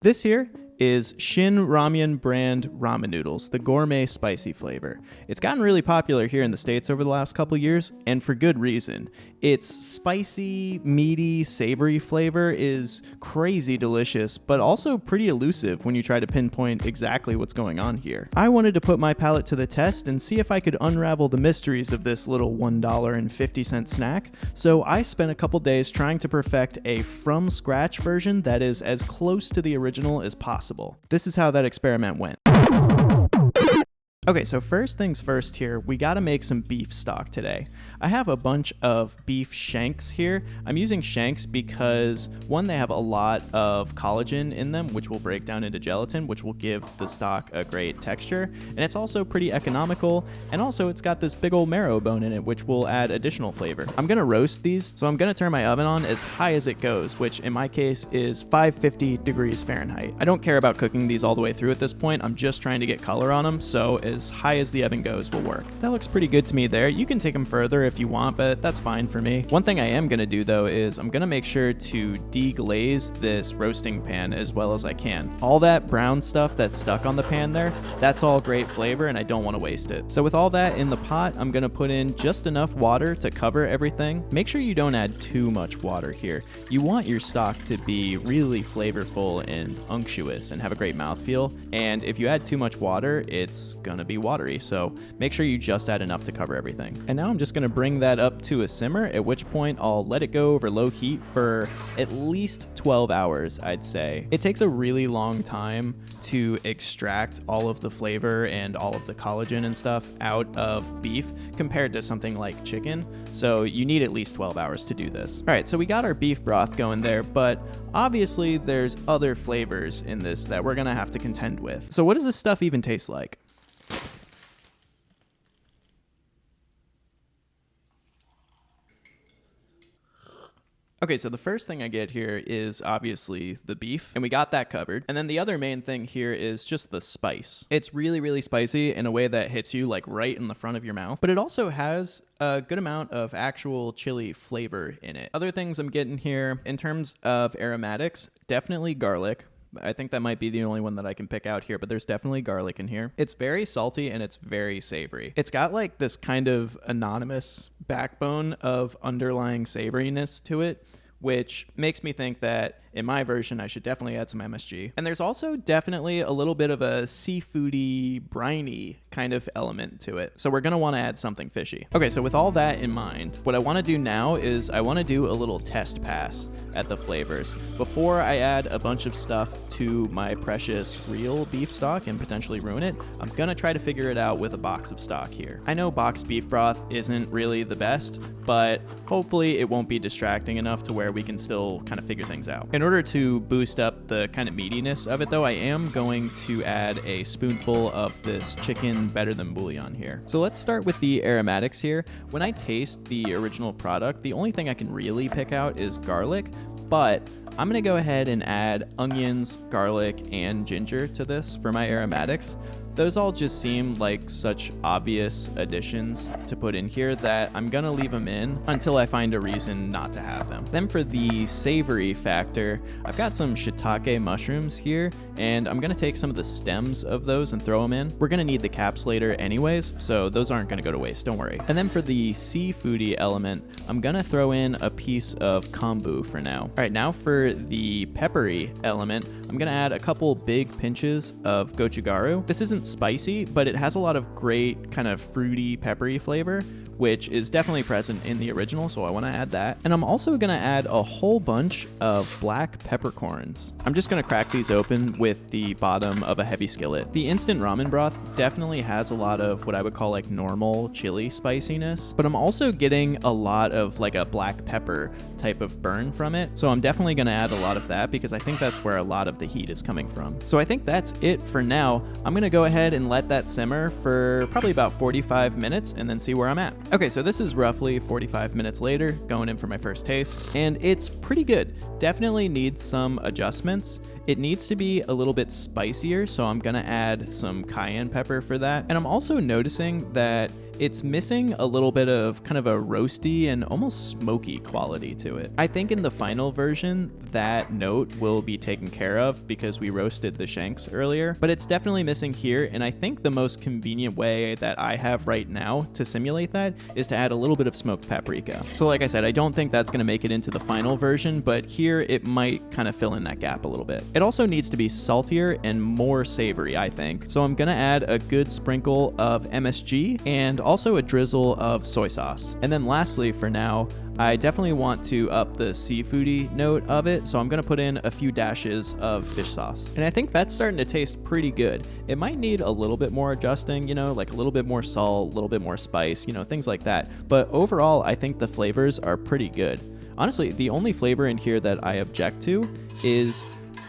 This here is Shin Ramyun brand ramen noodles, the gourmet spicy flavor. It's gotten really popular here in the States over the last couple years, and for good reason. Its spicy, meaty, savory flavor is crazy delicious, but also pretty elusive when you try to pinpoint exactly what's going on here. I wanted to put my palate to the test and see if I could unravel the mysteries of this little $1.50 snack, so I spent a couple days trying to perfect a from-scratch version that is as close to the original as possible. This is how that experiment went. Okay, so first things first here, we gotta make some beef stock today. I have a bunch of beef shanks here. I'm using shanks because, one, they have a lot of collagen in them, which will break down into gelatin, which will give the stock a great texture, and it's also pretty economical, and also it's got this big old marrow bone in it, which will add additional flavor. I'm gonna roast these, so I'm gonna turn my oven on as high as it goes, which in my case is 550 degrees Fahrenheit. I don't care about cooking these all the way through at this point, I'm just trying to get color on them, so as high as the oven goes will work. That looks pretty good to me there. You can take them further if you want, but that's fine for me. One thing I am going to do though is I'm going to make sure to deglaze this roasting pan as well as I can. All that brown stuff that's stuck on the pan there, that's all great flavor and I don't want to waste it. So with all that in the pot, I'm going to put in just enough water to cover everything. Make sure you don't add too much water here. You want your stock to be really flavorful and unctuous and have a great mouthfeel, and if you add too much water, it's going to be watery, so make sure you just add enough to cover everything. And now I'm just going to bring that up to a simmer, at which point I'll let it go over low heat for at least 12 hours, I'd say. It takes a really long time to extract all of the flavor and all of the collagen and stuff out of beef compared to something like chicken, so you need at least 12 hours to do this. Alright, so we got our beef broth going there, but obviously there's other flavors in this that we're going to have to contend with. So what does this stuff even taste like? Okay, so the first thing I get here is obviously the beef, and we got that covered. And then the other main thing here is just the spice. It's really, really spicy in a way that hits you like right in the front of your mouth, but it also has a good amount of actual chili flavor in it. Other things I'm getting here in terms of aromatics, definitely garlic. I think that might be the only one that I can pick out here, but there's definitely garlic in here. It's very salty and it's very savory. It's got like this kind of anonymous backbone of underlying savoriness to it, which makes me think that in my version, I should definitely add some MSG. And there's also definitely a little bit of a seafoody, briny kind of element to it. So we're gonna wanna add something fishy. Okay, so with all that in mind, what I wanna do now is I wanna do a little test pass at the flavors. Before I add a bunch of stuff to my precious real beef stock and potentially ruin it, I'm gonna try to figure it out with a box of stock here. I know boxed beef broth isn't really the best, but hopefully it won't be distracting enough to where we can still kind of figure things out. In order to boost up the kind of meatiness of it though, I am going to add a spoonful of this chicken better than bouillon here. So let's start with the aromatics here. When I taste the original product, the only thing I can really pick out is garlic, but I'm gonna go ahead and add onions, garlic, and ginger to this for my aromatics. Those all just seem like such obvious additions to put in here that I'm gonna leave them in until I find a reason not to have them. Then for the savory factor, I've got some shiitake mushrooms here, and I'm gonna take some of the stems of those and throw them in. We're gonna need the caps later anyways, so those aren't gonna go to waste, don't worry. And then for the seafoody element, I'm gonna throw in a piece of kombu for now. All right, now for the peppery element, I'm gonna add a couple big pinches of gochugaru. This isn't spicy, but it has a lot of great kind of fruity, peppery flavor, which is definitely present in the original, so I want to add that. And I'm also going to add a whole bunch of black peppercorns. I'm just going to crack these open with the bottom of a heavy skillet. The instant ramen broth definitely has a lot of what I would call like normal chili spiciness, but I'm also getting a lot of like a black pepper type of burn from it, so I'm definitely going to add a lot of that because I think that's where a lot of the heat is coming from. So I think that's it for now. I'm going to go ahead and let that simmer for probably about 45 minutes and then see where I'm at. Okay, so this is roughly 45 minutes later, going in for my first taste, and it's pretty good. Definitely needs some adjustments. It needs to be a little bit spicier, so I'm gonna add some cayenne pepper for that. And I'm also noticing that it's missing a little bit of kind of a roasty and almost smoky quality to it. I think in the final version, that note will be taken care of because we roasted the shanks earlier, but it's definitely missing here, and I think the most convenient way that I have right now to simulate that is to add a little bit of smoked paprika. So like I said, I don't think that's going to make it into the final version, but here it might kind of fill in that gap a little bit. It also needs to be saltier and more savory, I think. So I'm going to add a good sprinkle of MSG and also a drizzle of soy sauce. And then lastly, for now, I definitely want to up the seafoody note of it, so I'm going to put in a few dashes of fish sauce. And I think that's starting to taste pretty good. It might need a little bit more adjusting, you know, like a little bit more salt, a little bit more spice, you know, things like that. But overall, I think the flavors are pretty good. Honestly, the only flavor in here that I object to is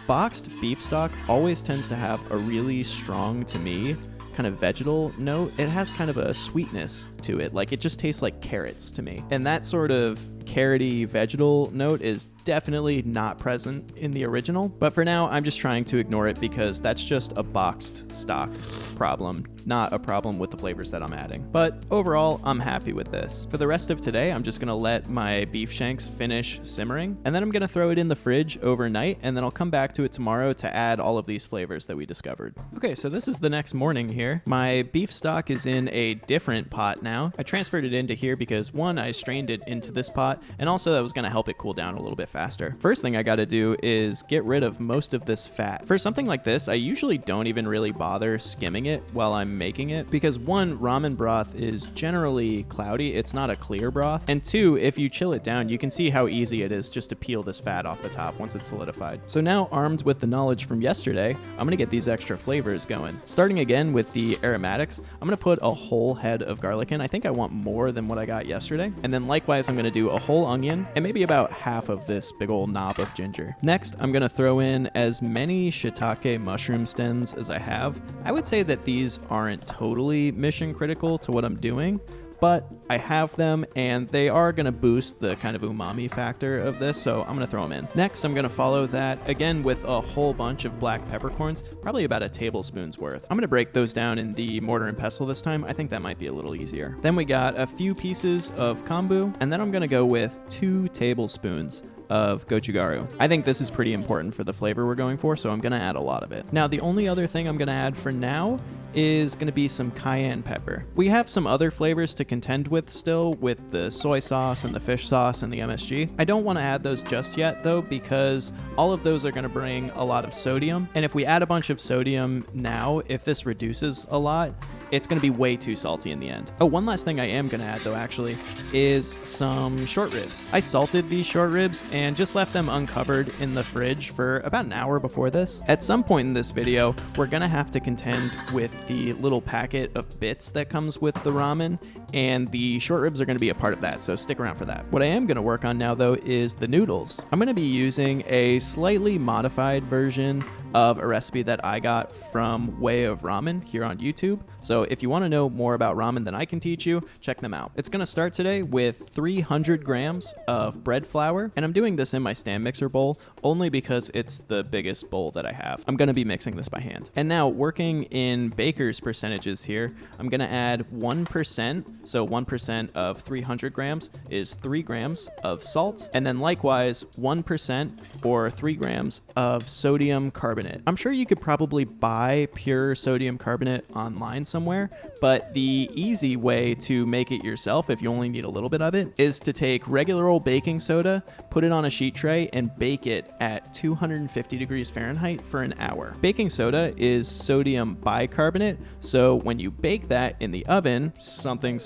boxed beef stock always tends to have a really strong, to me, kind of vegetal note. It has kind of a sweetness to it. Like, it just tastes like carrots to me. And that sort of carroty vegetal note is definitely not present in the original. But for now, I'm just trying to ignore it because that's just a boxed stock problem, not a problem with the flavors that I'm adding. But overall, I'm happy with this. For the rest of today, I'm just gonna let my beef shanks finish simmering, and then I'm gonna throw it in the fridge overnight, and then I'll come back to it tomorrow to add all of these flavors that we discovered. Okay, so this is the next morning here. My beef stock is in a different pot now. I transferred it into here because one, I strained it into this pot, and also that was gonna help it cool down a little bit faster. First thing I gotta do is get rid of most of this fat. For something like this, I usually don't even really bother skimming it while I'm making it because one, ramen broth is generally cloudy. It's not a clear broth. And two, if you chill it down, you can see how easy it is just to peel this fat off the top once it's solidified. So now, armed with the knowledge from yesterday, I'm gonna get these extra flavors going. Starting again with the aromatics, I'm gonna put a whole head of garlic in. I think I want more than what I got yesterday. And then likewise, I'm gonna do a whole onion and maybe about half of this big old knob of ginger. Next, I'm gonna throw in as many shiitake mushroom stems as I have. I would say that these aren't totally mission critical to what I'm doing, but I have them and they are gonna boost the kind of umami factor of this, so I'm gonna throw them in. Next, I'm gonna follow that again with a whole bunch of black peppercorns, probably about a tablespoon's worth. I'm gonna break those down in the mortar and pestle this time. I think that might be a little easier. Then we got a few pieces of kombu, and then I'm gonna go with 2 tablespoons of gochugaru. I think this is pretty important for the flavor we're going for, so I'm gonna add a lot of it. Now, the only other thing I'm gonna add for now is gonna be some cayenne pepper. We have some other flavors to contend with still, with the soy sauce and the fish sauce and the MSG. I don't wanna add those just yet though, because all of those are gonna bring a lot of sodium. And if we add a bunch of sodium now, if this reduces a lot, it's going to be way too salty in the end. Oh, one last thing I am going to add though actually is some short ribs. I salted these short ribs and just left them uncovered in the fridge for about an hour before this. At some point in this video, we're going to have to contend with the little packet of bits that comes with the ramen, and the short ribs are going to be a part of that, so stick around for that. What I am going to work on now though is the noodles. I'm going to be using a slightly modified version of a recipe that I got from Way of Ramen here on YouTube. So if you want to know more about ramen than I can teach you, check them out. It's going to start today with 300 grams of bread flour, and I'm doing this in my stand mixer bowl only because it's the biggest bowl that I have. I'm going to be mixing this by hand. And now, working in baker's percentages here, I'm going to add 1%. So 1% of 300 grams is 3 grams of salt, and then likewise 1% or 3 grams of sodium carbonate. I'm sure you could probably buy pure sodium carbonate online somewhere, but the easy way to make it yourself, if you only need a little bit of it, is to take regular old baking soda, put it on a sheet tray, and bake it at 250 degrees Fahrenheit for an hour. Baking soda is sodium bicarbonate, so when you bake that in the oven, something,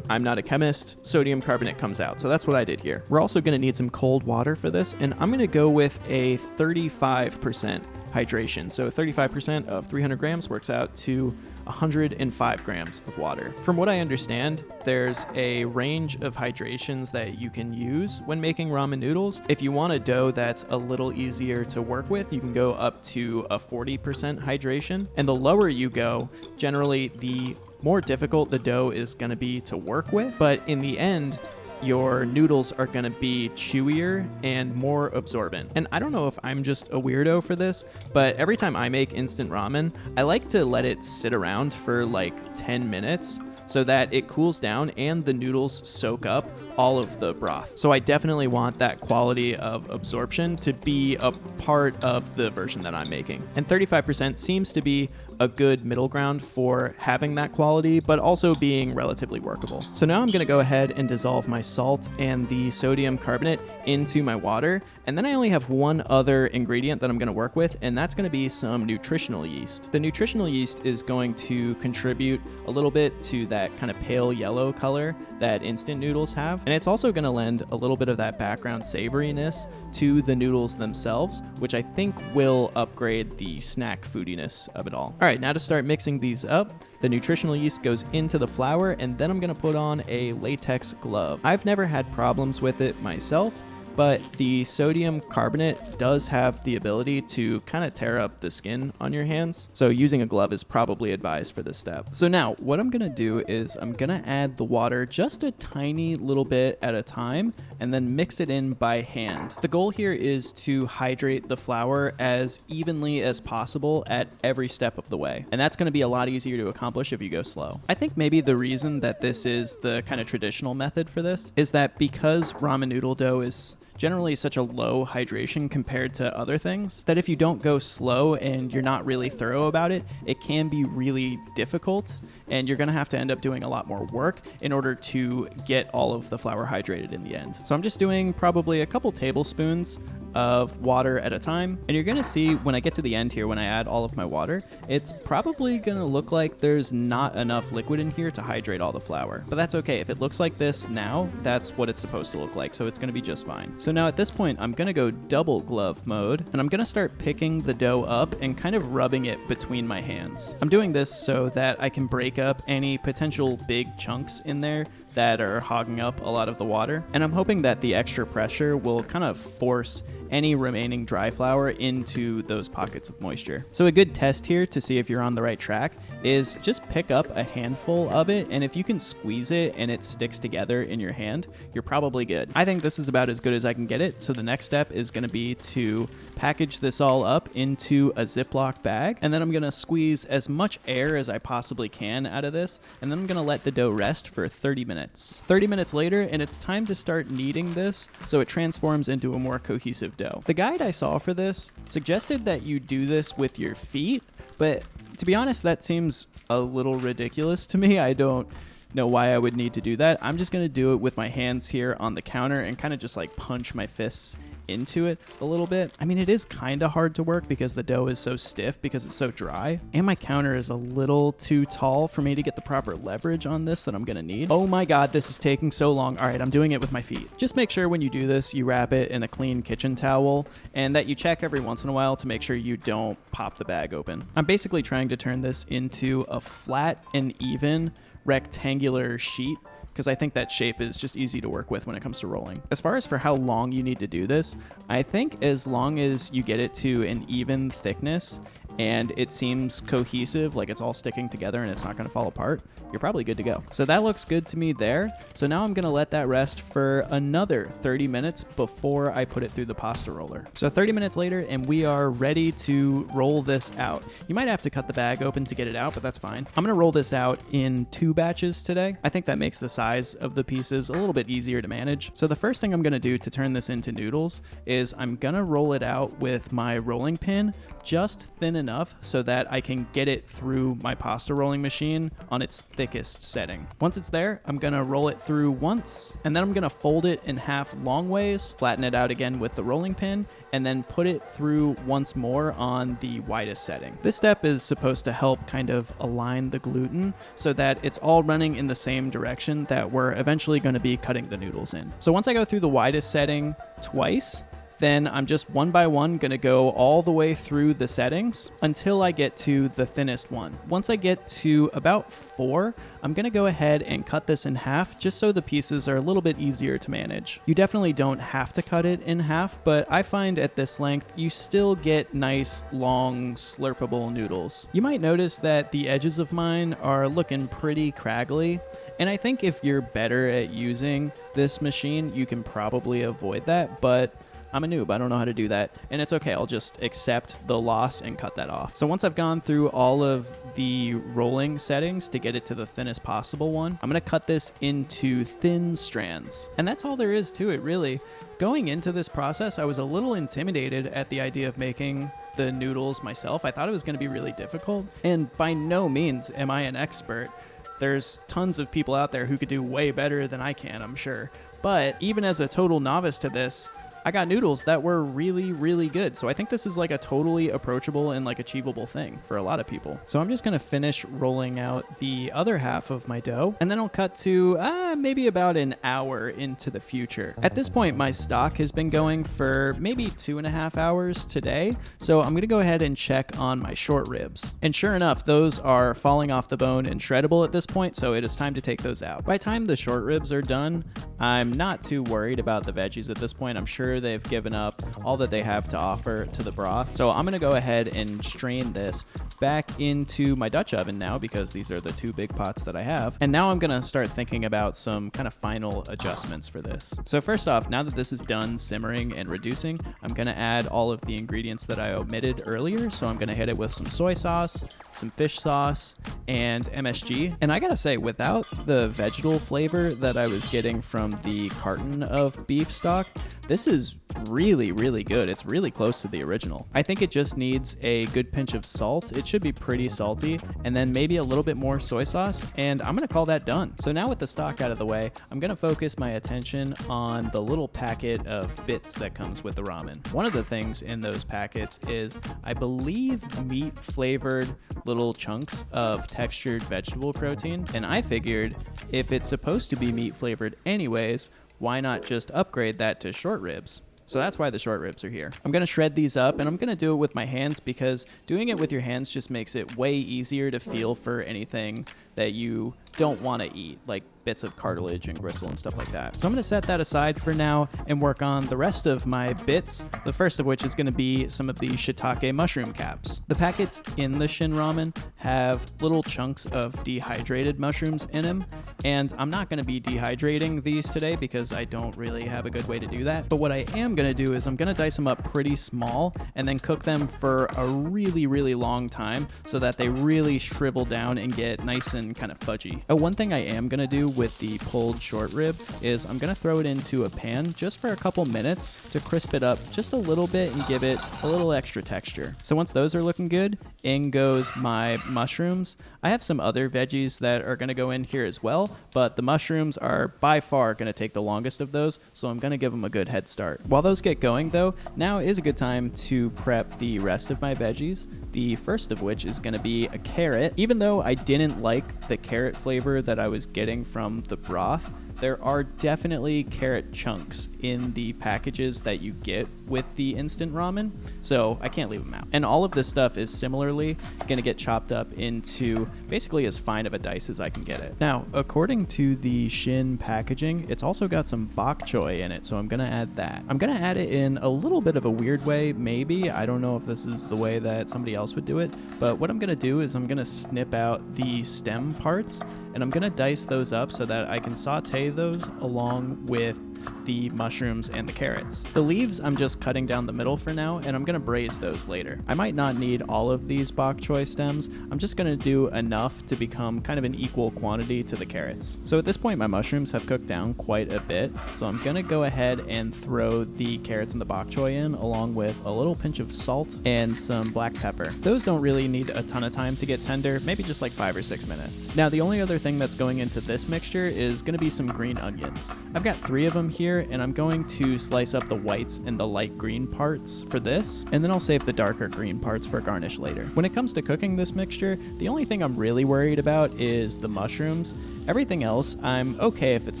I'm not a chemist, sodium carbonate comes out. So that's what I did here. We're also going to need some cold water for this, and I'm going to go with a 35% hydration. So 35% of 300 grams works out to 105 grams of water. From what I understand, there's a range of hydrations that you can use when making ramen noodles. If you want a dough that's a little easier to work with, you can go up to a 40% hydration. And the lower you go, generally the more difficult the dough is going to be to work with. But in the end, your noodles are going to be chewier and more absorbent. And I don't know if I'm just a weirdo for this, but every time I make instant ramen, I like to let it sit around for like 10 minutes so that it cools down and the noodles soak up all of the broth. So I definitely want that quality of absorption to be a part of the version that I'm making. And 35% seems to be a good middle ground for having that quality, but also being relatively workable. So now I'm going to go ahead and dissolve my salt and the sodium carbonate into my water. And then I only have one other ingredient that I'm going to work with, and that's going to be some nutritional yeast. The nutritional yeast is going to contribute a little bit to that kind of pale yellow color that instant noodles have. And it's also going to lend a little bit of that background savoriness to the noodles themselves, which I think will upgrade the snack foodiness of it all. All right, now to start mixing these up, the nutritional yeast goes into the flour, and then I'm going to put on a latex glove. I've never had problems with it myself, but the sodium carbonate does have the ability to kind of tear up the skin on your hands, so using a glove is probably advised for this step. So now what I'm gonna do is I'm gonna add the water just a tiny little bit at a time and then mix it in by hand. The goal here is to hydrate the flour as evenly as possible at every step of the way, and that's gonna be a lot easier to accomplish if you go slow. I think maybe the reason that this is the kind of traditional method for this is that because ramen noodle dough is generally such a low hydration compared to other things, that if you don't go slow and you're not really thorough about it, it can be really difficult, and you're gonna have to end up doing a lot more work in order to get all of the flour hydrated in the end. So I'm just doing probably a couple tablespoons of water at a time, and you're gonna see when I get to the end here, when I add all of my water, it's probably gonna look like there's not enough liquid in here to hydrate all the flour. But that's okay. If it looks like this now, that's what it's supposed to look like, so it's gonna be just fine. So now at this point, I'm gonna go double glove mode, and I'm gonna start picking the dough up and kind of rubbing it between my hands. I'm doing this so that I can break up any potential big chunks in there that are hogging up a lot of the water. And I'm hoping that the extra pressure will kind of force any remaining dry flour into those pockets of moisture. So a good test here to see if you're on the right track is just pick up a handful of it, and if you can squeeze it and it sticks together in your hand, you're probably good. I think this is about as good as I can get it, so the next step is going to be to package this all up into a Ziploc bag, and then I'm going to squeeze as much air as I possibly can out of this, and then I'm going to let the dough rest for 30 minutes. 30 minutes later, and it's time to start kneading this so it transforms into a more cohesive dough. The guide I saw for this suggested that you do this with your feet, but to be honest, that seems a little ridiculous to me. I don't know why I would need to do that. I'm just going to do it with my hands here on the counter and kind of just like punch my fists into it a little bit. I mean, it is kind of hard to work because the dough is so stiff because it's so dry, and my counter is a little too tall for me to get the proper leverage on this that I'm gonna need. Oh my god, this is taking so long. All right, I'm doing it with my feet. Just make sure when you do this, you wrap it in a clean kitchen towel, and that you check every once in a while to make sure you don't pop the bag open. I'm basically trying to turn this into a flat and even rectangular sheet, because I think that shape is just easy to work with when it comes to rolling. As far as for how long you need to do this, I think as long as you get it to an even thickness and it seems cohesive, like it's all sticking together and it's not going to fall apart, you're probably good to go. So that looks good to me there. So now I'm going to let that rest for another 30 minutes before I put it through the pasta roller. So 30 minutes later, and we are ready to roll this out. You might have to cut the bag open to get it out, but that's fine. I'm going to roll this out in 2 batches today. I think that makes the size of the pieces a little bit easier to manage. So the first thing I'm going to do to turn this into noodles is I'm going to roll it out with my rolling pin just thin enough so that I can get it through my pasta rolling machine on its thickest setting. Once it's there, I'm gonna roll it through once, and then I'm gonna fold it in half long ways, flatten it out again with the rolling pin, and then put it through once more on the widest setting. This step is supposed to help kind of align the gluten so that it's all running in the same direction that we're eventually going to be cutting the noodles in. So once I go through the widest setting twice, then I'm just one by one going to go all the way through the settings until I get to the thinnest one. Once I get to about 4, I'm going to go ahead and cut this in half just so the pieces are a little bit easier to manage. You definitely don't have to cut it in half, but I find at this length you still get nice, long, slurpable noodles. You might notice that the edges of mine are looking pretty craggly, and I think if you're better at using this machine, you can probably avoid that, but I'm a noob. I don't know how to do that. And it's okay. I'll just accept the loss and cut that off. So once I've gone through all of the rolling settings to get it to the thinnest possible one, I'm going to cut this into thin strands. And that's all there is to it, really. Going into this process, I was a little intimidated at the idea of making the noodles myself. I thought it was going to be really difficult. And by no means am I an expert. There's tons of people out there who could do way better than I can, I'm sure. But even as a total novice to this, I got noodles that were really, really good. So I think this is like a totally approachable and like achievable thing for a lot of people. So I'm just going to finish rolling out the other half of my dough, and then I'll cut to maybe about an hour into the future. At this point, my stock has been going for maybe 2.5 hours today. So I'm going to go ahead and check on my short ribs. And sure enough, those are falling off the bone and shreddable at this point. So it is time to take those out. By the time the short ribs are done, I'm not too worried about the veggies at this point. I'm sure they've given up all that they have to offer to the broth. So I'm going to go ahead and strain this back into my Dutch oven now, because these are the 2 big pots that I have. And now I'm going to start thinking about some kind of final adjustments for this. So first off, now that this is done simmering and reducing, I'm going to add all of the ingredients that I omitted earlier. So I'm going to hit it with some soy sauce, some fish sauce, and MSG. And I gotta say, without the vegetable flavor that I was getting from the carton of beef stock, this is really, really good. It's really close to the original. I think it just needs a good pinch of salt. It should be pretty salty, and then maybe a little bit more soy sauce, and I'm gonna call that done. So now with the stock out of the way, I'm gonna focus my attention on the little packet of bits that comes with the ramen. One of the things in those packets is, I believe, meat flavored little chunks of textured vegetable protein, and I figured if it's supposed to be meat flavored anyways, why not just upgrade that to short ribs? So that's why the short ribs are here. I'm going to shred these up, and I'm going to do it with my hands, because doing it with your hands just makes it way easier to feel for anything that you don't want to eat, like bits of cartilage and gristle and stuff like that. So I'm going to set that aside for now and work on the rest of my bits, the first of which is going to be some of the shiitake mushroom caps. The packets in the Shin Ramen have little chunks of dehydrated mushrooms in them, and I'm not going to be dehydrating these today because I don't really have a good way to do that. But what I am going to do is I'm going to dice them up pretty small and then cook them for a really, really long time so that they really shrivel down and get nice and kind of fudgy. One thing I am going to do with the pulled short rib is I'm going to throw it into a pan just for a couple minutes to crisp it up just a little bit and give it a little extra texture. So once those are looking good, in goes my mushrooms. I have some other veggies that are going to go in here as well, but the mushrooms are by far going to take the longest of those, so I'm going to give them a good head start. While those get going though, now is a good time to prep the rest of my veggies, the first of which is going to be a carrot. Even though I didn't like the carrot flavor that I was getting from the broth, there are definitely carrot chunks in the packages that you get with the instant ramen, so I can't leave them out. And all of this stuff is similarly going to get chopped up into basically as fine of a dice as I can get it. Now, according to the Shin packaging, it's also got some bok choy in it, so I'm going to add that. I'm going to add it in a little bit of a weird way, maybe. I don't know if this is the way that somebody else would do it, but what I'm going to do is I'm going to snip out the stem parts, and I'm going to dice those up so that I can saute those along with the mushrooms and the carrots. The leaves I'm just cutting down the middle for now, and I'm going to braise those later. I might not need all of these bok choy stems. I'm just going to do enough to become kind of an equal quantity to the carrots. So at this point, my mushrooms have cooked down quite a bit, so I'm going to go ahead and throw the carrots and the bok choy in, along with a little pinch of salt and some black pepper. Those don't really need a ton of time to get tender, maybe just like 5 or 6 minutes. Now, the only other thing that's going into this mixture is going to be some green onions. I've got 3 of them here, and I'm going to slice up the whites and the light green parts for this, and then I'll save the darker green parts for garnish later. When it comes to cooking this mixture, the only thing I'm really worried about is the mushrooms. Everything else, I'm okay if it's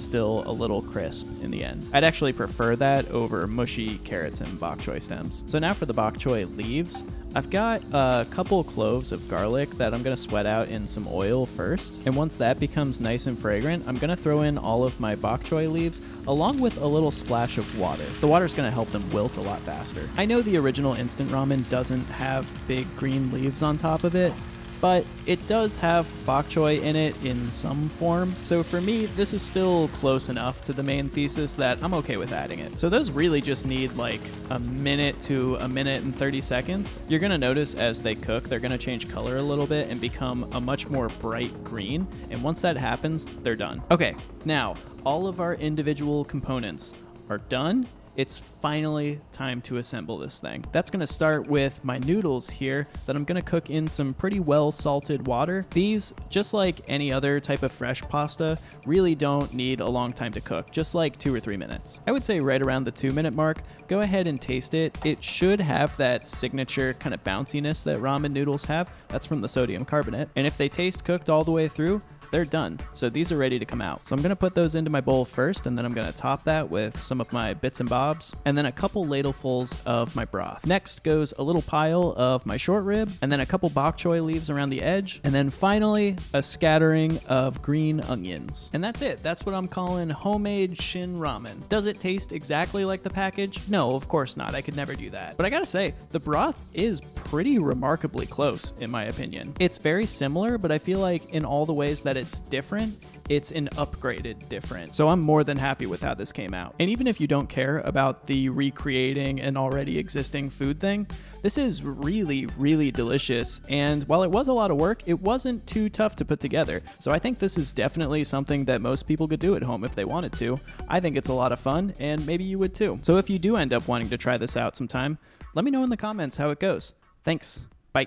still a little crisp in the end. I'd actually prefer that over mushy carrots and bok choy stems. So now for the bok choy leaves, I've got a couple cloves of garlic that I'm going to sweat out in some oil first. And once that becomes nice and fragrant, I'm going to throw in all of my bok choy leaves along with a little splash of water. The water's going to help them wilt a lot faster. I know the original instant ramen doesn't have big green leaves on top of it, but it does have bok choy in it in some form. So for me, this is still close enough to the main thesis that I'm okay with adding it. So those really just need like a minute to a minute and 30 seconds. You're gonna notice as they cook, they're gonna change color a little bit and become a much more bright green. And once that happens, they're done. Okay, now all of our individual components are done. It's finally time to assemble this thing. That's gonna start with my noodles here that I'm gonna cook in some pretty well salted water. These, just like any other type of fresh pasta, really don't need a long time to cook, just like 2 or 3 minutes. I would say right around the 2-minute mark. Go ahead and taste it. It should have that signature kind of bounciness that ramen noodles have. That's from the sodium carbonate. And if they taste cooked all the way through, they're done. So these are ready to come out. So I'm gonna put those into my bowl first, and then I'm gonna top that with some of my bits and bobs, and then a couple ladlefuls of my broth. Next goes a little pile of my short rib, and then a couple bok choy leaves around the edge, and then finally a scattering of green onions. And that's it. That's what I'm calling homemade Shin Ramen. Does it taste exactly like the package? No, of course not. I could never do that. But I gotta say, the broth is pretty remarkably close, in my opinion. It's very similar, but I feel like in all the ways that it's different, it's an upgraded different. So I'm more than happy with how this came out. And even if you don't care about the recreating an already existing food thing, this is really, really delicious. And while it was a lot of work, it wasn't too tough to put together. So I think this is definitely something that most people could do at home if they wanted to. I think it's a lot of fun, and maybe you would too. So if you do end up wanting to try this out sometime, let me know in the comments how it goes. Thanks. Bye.